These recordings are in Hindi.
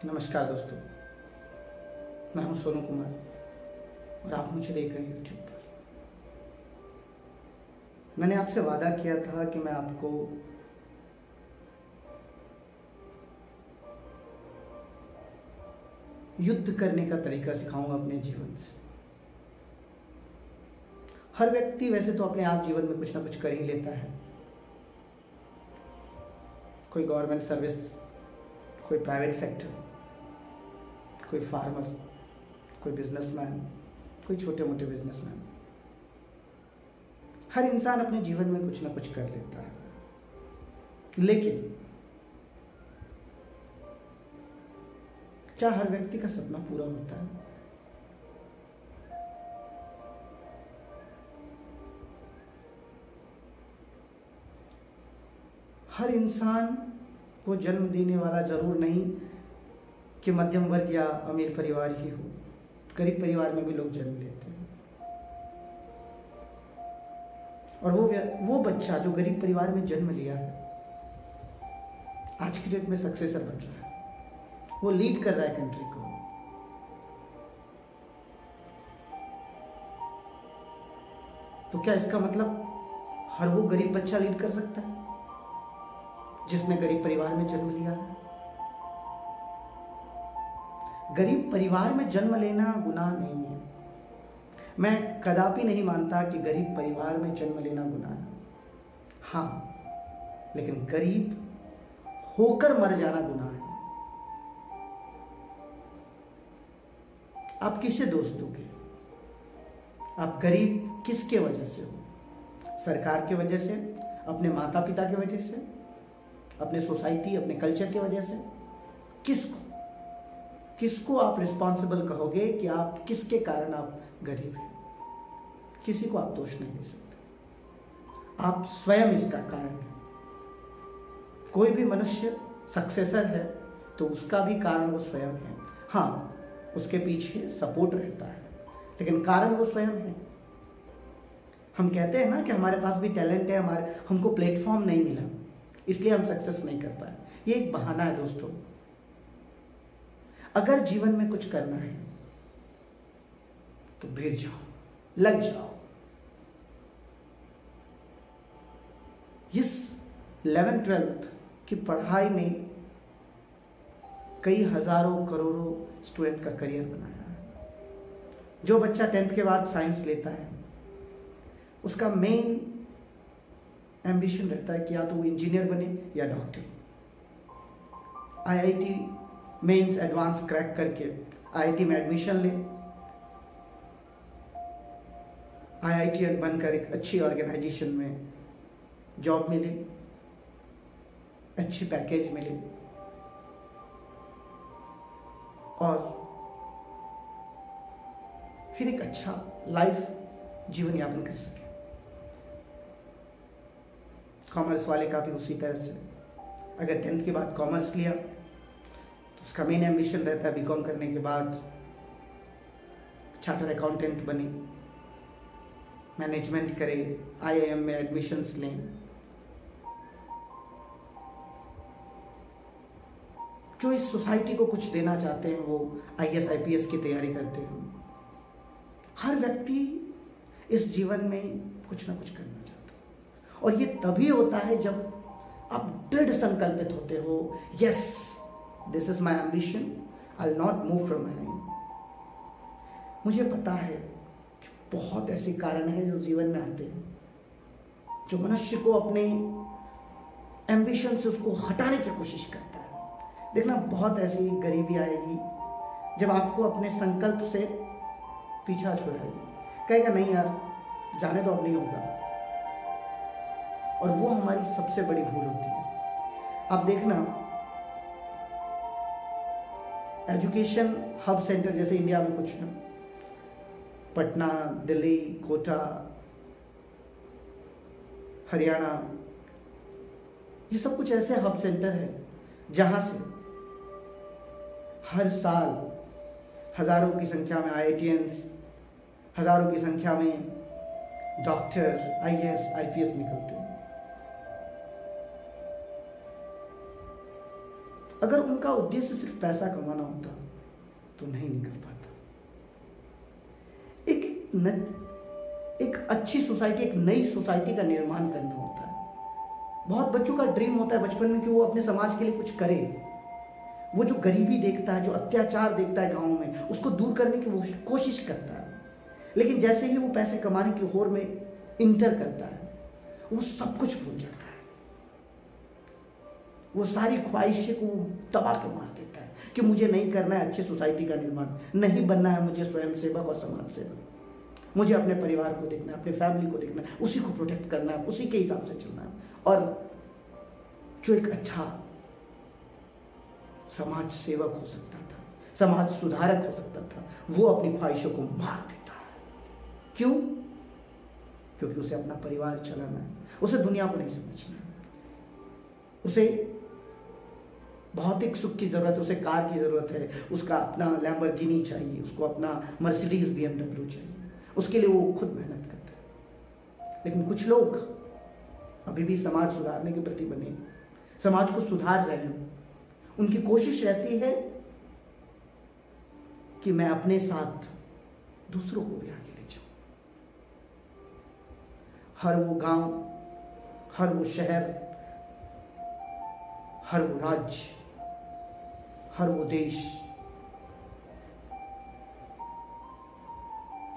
नमस्कार दोस्तों, मैं हूं सोनू कुमार और आप मुझे देख रहे हैं यूट्यूब पर। मैंने आपसे वादा किया था कि मैं आपको युद्ध करने का तरीका सिखाऊंगा अपने जीवन से। हर व्यक्ति वैसे तो अपने आप जीवन में कुछ ना कुछ कर ही लेता है। कोई गवर्नमेंट सर्विस, कोई प्राइवेट सेक्टर, कोई फार्मर, कोई बिजनेसमैन, कोई छोटे मोटे बिजनेसमैन। हर इंसान अपने जीवन में कुछ ना कुछ कर लेता है, लेकिन क्या हर व्यक्ति का सपना पूरा होता है? हर इंसान को जन्म देने वाला जरूर नहीं कि मध्यम वर्ग या अमीर परिवार ही हो। गरीब परिवार में भी लोग जन्म लेते हैं, और वो बच्चा जो गरीब परिवार में जन्म लिया है आज की डेट में सक्सेसर बन रहा है, वो लीड कर रहा है कंट्री को। तो क्या इसका मतलब हर वो गरीब बच्चा लीड कर सकता है जिसने गरीब परिवार में जन्म लिया है? गरीब परिवार में जन्म लेना गुनाह नहीं है। मैं कदापि नहीं मानता कि गरीब परिवार में जन्म लेना गुनाह है। हाँ, लेकिन गरीब होकर मर जाना गुनाह है। आप किससे दोस्त दोगे? आप गरीब किसके वजह से हो? सरकार की वजह से, अपने माता पिता की वजह से, अपने सोसाइटी, अपने कल्चर की वजह से? किसको आप रिस्पॉन्सिबल कहोगे कि आप किसके कारण आप गरीब हैं? किसी को आप दोष नहीं दे सकते। आप स्वयं इसका कारण हैं। कोई भी मनुष्य सक्सेसर है तो उसका भी कारण वो स्वयं है। हाँ, उसके पीछे सपोर्ट रहता है, लेकिन कारण वो स्वयं है। हम कहते हैं ना कि हमारे पास भी टैलेंट है, हमको प्लेटफॉर्म नहीं मिला इसलिए हम सक्सेस नहीं कर पाए। ये एक बहाना है दोस्तों। अगर जीवन में कुछ करना है तो भिड़ जाओ, लग जाओ। इस 11th-12th की पढ़ाई ने कई हजारों करोड़ों स्टूडेंट का करियर बनाया है। जो बच्चा 10th के बाद साइंस लेता है उसका मेन एम्बिशन रहता है कि या तो वो इंजीनियर बने या doctor. IIT mains advanced crack करके आईआईटी में एडमिशन ले, आईआईटी बनकर एक अच्छी ऑर्गेनाइजेशन में जॉब मिले, अच्छी पैकेज मिले और फिर एक अच्छा लाइफ जीवन यापन कर सके। कॉमर्स वाले का भी उसी तरह से, अगर 10th के बाद कॉमर्स लिया तो उसका मेन एम्बिशन रहता है बीकॉम करने के बाद चार्टर अकाउंटेंट बने, मैनेजमेंट करे, आईआईएम में एडमिशन्स लें। जो इस सोसाइटी को कुछ देना चाहते हैं वो आईएएस आईपीएस की तैयारी करते हैं। हर व्यक्ति इस जीवन में कुछ ना कुछ करना चाहता है, और ये तभी होता है जब आप दृढ़ संकल्पित होते हो। Yes, this is my ambition, I will not move from my line. मुझे पता है कि बहुत ऐसे कारण हैं जो जीवन में आते हैं जो मनुष्य को अपने एम्बिशन से उसको हटाने की कोशिश करता है। देखना, बहुत ऐसी गरीबी आएगी जब आपको अपने संकल्प से पीछा छुड़ाएगी, कहेगा नहीं यार जाने तो अब नहीं होगा, और वो हमारी सबसे बड़ी भूल होती है। आप देखना, एजुकेशन हब सेंटर जैसे इंडिया में कुछ है, पटना, दिल्ली, कोटा, हरियाणा, ये सब कुछ ऐसे हब सेंटर है जहां से हर साल हजारों की संख्या में आईआईटीएंस, हजारों की संख्या में डॉक्टर, आईएएस, आईपीएस निकलते हैं। अगर उनका उद्देश्य सिर्फ पैसा कमाना होता तो नहीं निकल पाता। एक अच्छी सोसाइटी, एक नई सोसाइटी का निर्माण करना होता है। बहुत बच्चों का ड्रीम होता है बचपन में कि वो अपने समाज के लिए कुछ करे। वो जो गरीबी देखता है, जो अत्याचार देखता है गांव में, उसको दूर करने की वो कोशिश करता है। लेकिन जैसे ही वो पैसे कमाने की होड़ में इंटर करता है, वो सब कुछ भूल जाता है। वो सारी ख्वाहिशें को दबा के मार देता है कि मुझे नहीं करना है अच्छी सोसाइटी का निर्माण, नहीं बनना है मुझे स्वयं सेवक और समाज सेवक। मुझे अपने परिवार को देखना है, अपने फैमिली को देखना है, उसी को प्रोटेक्ट करना है, उसी के हिसाब से चलना है। और जो एक अच्छा समाज सेवक हो सकता था, समाज सुधारक हो सकता था, वो अपनी ख्वाहिशों को मार देता है। क्यों? क्योंकि उसे अपना परिवार चलाना है, उसे दुनिया को नहीं समझना है, उसे भौतिक सुख की जरूरत है, उसे कार की जरूरत है, उसका अपना लैम्बोर्गिनी चाहिए, उसको अपना मर्सिडीज BMW चाहिए। उसके लिए वो खुद मेहनत करता है। लेकिन कुछ लोग अभी भी समाज सुधारने के प्रति बने, समाज को सुधार रहे हैं। उनकी कोशिश रहती है कि मैं अपने साथ दूसरों को भी आगे ले जाऊं। हर वो गांव, हर वो शहर, हर वो राज्य, हर वो देश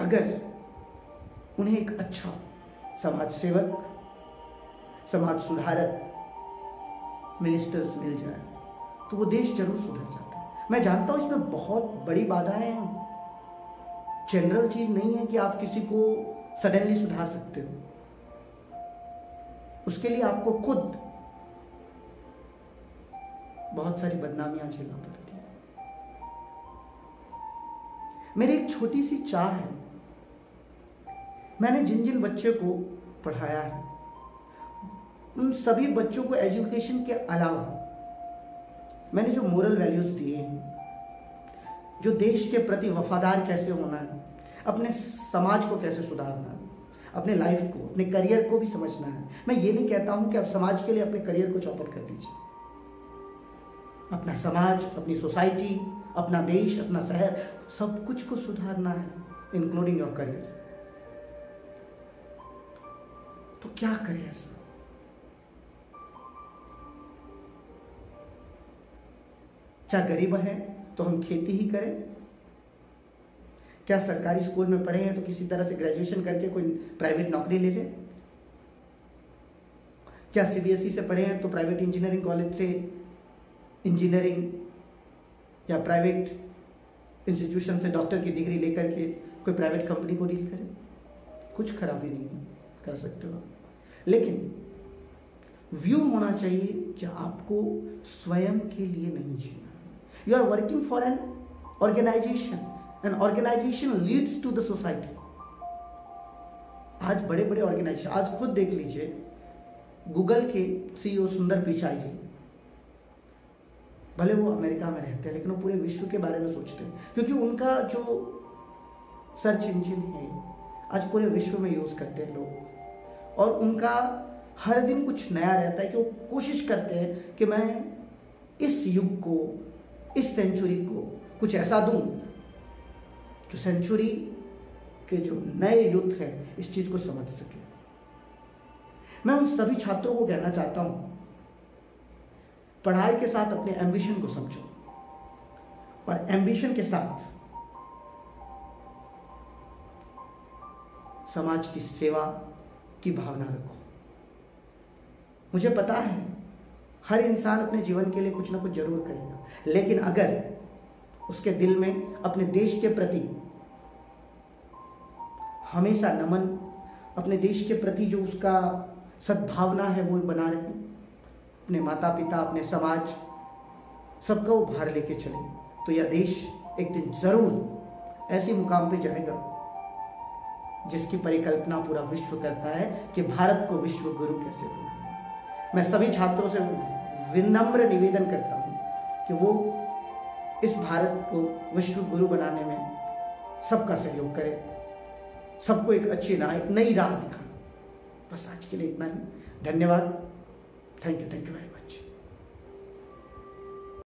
अगर उन्हें एक अच्छा समाज सेवक, समाज सुधारक, मिनिस्टर्स मिल जाए तो वो देश जरूर सुधर जाता है। मैं जानता हूं इसमें बहुत बड़ी बाधाएं हैं, जनरल चीज नहीं है कि आप किसी को सडनली सुधार सकते हो। उसके लिए आपको खुद बहुत सारी बदनामियां झेलना पड़ती है। मेरी एक छोटी सी चाह है, मैंने जिन जिन बच्चों को पढ़ाया है उन सभी बच्चों को एजुकेशन के अलावा मैंने जो मोरल वैल्यूज दिए हैं, जो देश के प्रति वफादार कैसे होना है, अपने समाज को कैसे सुधारना है, अपने लाइफ को, अपने करियर को भी समझना है। मैं ये नहीं कहता हूं कि आप समाज के लिए अपने करियर को चौपट कर दीजिए। अपना समाज, अपनी सोसाइटी, अपना देश, अपना शहर, सब कुछ को सुधारना है, इंक्लूडिंग योर करियर। तो क्या करें ऐसा? क्या गरीब है तो हम खेती ही करें? क्या सरकारी स्कूल में पढ़े हैं तो किसी तरह से ग्रेजुएशन करके कोई प्राइवेट नौकरी ले लें? क्या CBSE से पढ़े हैं तो प्राइवेट इंजीनियरिंग कॉलेज से इंजीनियरिंग या प्राइवेट इंस्टीट्यूशन से डॉक्टर की डिग्री लेकर के कोई प्राइवेट कंपनी को डील करें? कुछ खराबी नहीं है, कर सकते हो। लेकिन व्यू होना चाहिए कि आपको स्वयं के लिए नहीं जीना। You are working for an organization. An organization leads to the society. आज बड़े बड़े ऑर्गेनाइजेशन, आज खुद देख लीजिए, गूगल के CEO सुंदर पिचाई जी, भले वो अमेरिका में रहते हैं लेकिन वो पूरे विश्व के बारे में सोचते हैं, क्योंकि उनका जो सर्च इंजन है आज पूरे विश्व में यूज करते हैं लोग। और उनका हर दिन कुछ नया रहता है कि वो कोशिश करते हैं कि मैं इस युग को, इस सेंचुरी को कुछ ऐसा दूं जो सेंचुरी के जो नए युद्ध हैं इस चीज को समझ सके। मैं उन सभी छात्रों को कहना चाहता हूं, पढ़ाई के साथ अपने एम्बिशन को समझो और एम्बिशन के साथ समाज की सेवा की भावना रखो। मुझे पता है हर इंसान अपने जीवन के लिए कुछ ना कुछ जरूर करेगा, लेकिन अगर उसके दिल में अपने देश के प्रति हमेशा नमन, अपने देश के प्रति जो उसका सद्भावना है वो बना रहे, अपने माता पिता, अपने समाज, सबका वो भार लेके चले, तो यह देश एक दिन जरूर ऐसी मुकाम पे जाएगा जिसकी परिकल्पना पूरा विश्व करता है कि भारत को विश्व गुरु कैसे बनाना। मैं सभी छात्रों से विनम्र निवेदन करता हूं कि वो इस भारत को विश्व गुरु बनाने में सबका सहयोग करें, सबको एक अच्छी नई राह दिखाएं। बस आज के लिए इतना ही। धन्यवाद। Thank you very much.